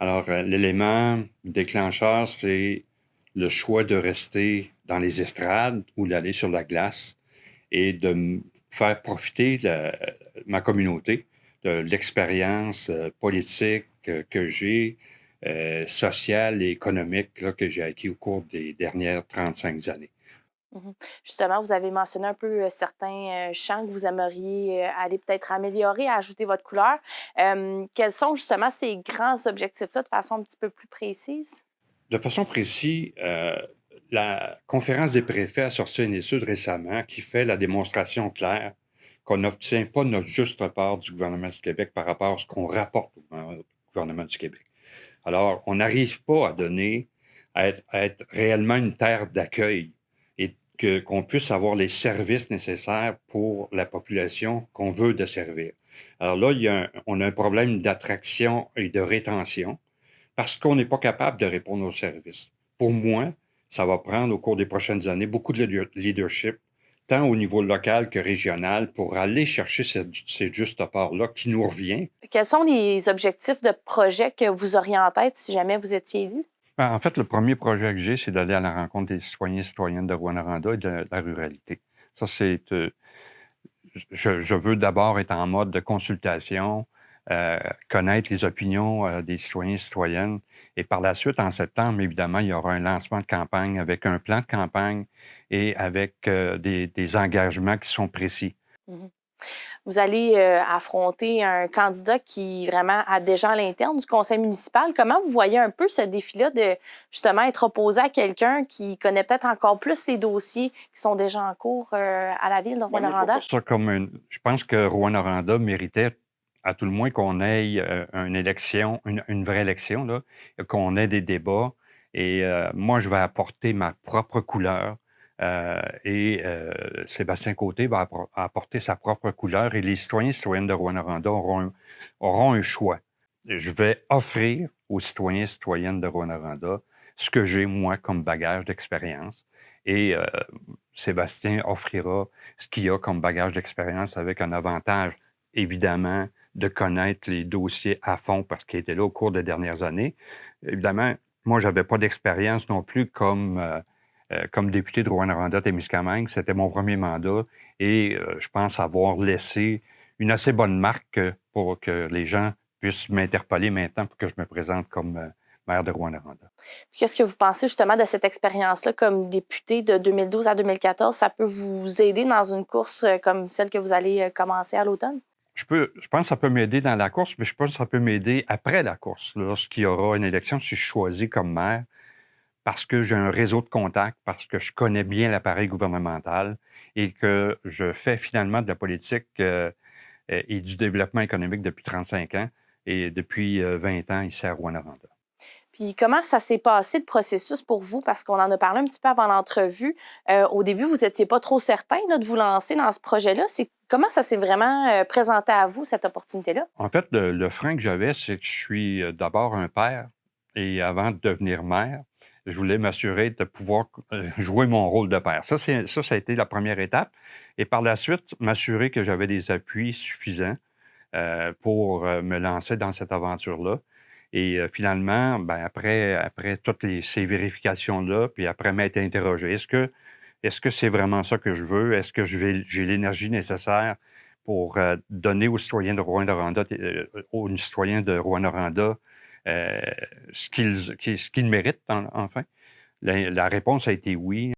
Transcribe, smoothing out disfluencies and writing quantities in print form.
Alors, l'élément déclencheur, c'est le choix de rester dans les estrades ou d'aller sur la glace et de faire profiter ma communauté de l'expérience politique que j'ai, sociale et économique là, que j'ai acquis au cours des dernières 35 années. Mmh. Justement, vous avez mentionné un peu, certains, champs que vous aimeriez, aller peut-être améliorer, ajouter votre couleur. Quels sont justement ces grands objectifs-là de façon un petit peu plus précise? De façon précise, la conférence des préfets a sorti une étude récemment qui fait la démonstration claire qu'on n'obtient pas notre juste part du gouvernement du Québec par rapport à ce qu'on rapporte au gouvernement du Québec. Alors, on n'arrive pas à donner, à être réellement une terre d'accueil et qu'on puisse avoir les services nécessaires pour la population qu'on veut desservir. Alors là, on a un problème d'attraction et de rétention parce qu'on n'est pas capable de répondre aux services. Pour moi, ça va prendre au cours des prochaines années beaucoup de leadership, tant au niveau local que régional, pour aller chercher cette juste part-là qui nous revient. Quels sont les objectifs de projet que vous auriez en tête si jamais vous étiez élu? Ben, en fait, le premier projet que j'ai, c'est d'aller à la rencontre des citoyens et citoyennes de Rwanda et de la ruralité. Ça, je veux d'abord être en mode de consultation, connaître les opinions des citoyens et citoyennes. Et par la suite, en septembre, évidemment, il y aura un lancement de campagne avec un plan de campagne et avec des engagements qui sont précis. Mmh. Vous allez, affronter un candidat qui vraiment a déjà à l'interne du conseil municipal. Comment vous voyez un peu ce défi-là de justement être opposé à quelqu'un qui connaît peut-être encore plus les dossiers qui sont déjà en cours, à la ville de Ben, moi, je vois Rouyn-Noranda? pas ça comme je pense que Rouen-Noranda méritait, à tout le moins, qu'on ait une élection, une vraie élection, là, qu'on ait des débats. Et moi, je vais apporter ma propre couleur. Et Sébastien Côté va apporter sa propre couleur. Et les citoyens et citoyennes de Rouen-Noranda auront un choix. Je vais offrir aux citoyens et citoyennes de Rouen-Noranda ce que j'ai, moi, comme bagage d'expérience. Et Sébastien offrira ce qu'il a comme bagage d'expérience avec un avantage, évidemment, de connaître les dossiers à fond parce qu'il était là au cours des dernières années. Évidemment, moi, je n'avais pas d'expérience non plus comme député de Rouyn-Noranda-Témiscamingue. C'était mon premier mandat et je pense avoir laissé une assez bonne marque pour que les gens puissent m'interpeller maintenant pour que je me présente comme maire de Rouyn-Noranda. Puis qu'est-ce que vous pensez justement de cette expérience-là comme député de 2012 à 2014? Ça peut vous aider dans une course, comme celle que vous allez, commencer à l'automne? Je pense que ça peut m'aider dans la course, mais je pense que ça peut m'aider après la course, lorsqu'il y aura une élection, si je suis choisi comme maire, parce que j'ai un réseau de contacts, parce que je connais bien l'appareil gouvernemental et que je fais finalement de la politique et du développement économique depuis 35 ans et depuis 20 ans ici à Rouyn-Noranda. Puis comment ça s'est passé le processus pour vous? Parce qu'on en a parlé un petit peu avant l'entrevue. Au début, vous étiez pas trop certain, là, de vous lancer dans ce projet-là. C'est comment ça s'est vraiment, présenté à vous, cette opportunité-là? En fait, le frein que j'avais, c'est que je suis d'abord un père et avant de devenir maire, je voulais m'assurer de pouvoir jouer mon rôle de père. Ça a été la première étape. Et par la suite, m'assurer que j'avais des appuis suffisants pour me lancer dans cette aventure-là. Et finalement, ben, après toutes ces vérifications-là, puis après m'être interrogé, est-ce que c'est vraiment ça que je veux? Est-ce que j'ai l'énergie nécessaire pour donner aux citoyens de Rouyn-Noranda, aux citoyens de Rouyn-Noranda, ce qu'ils méritent, enfin? La réponse a été oui.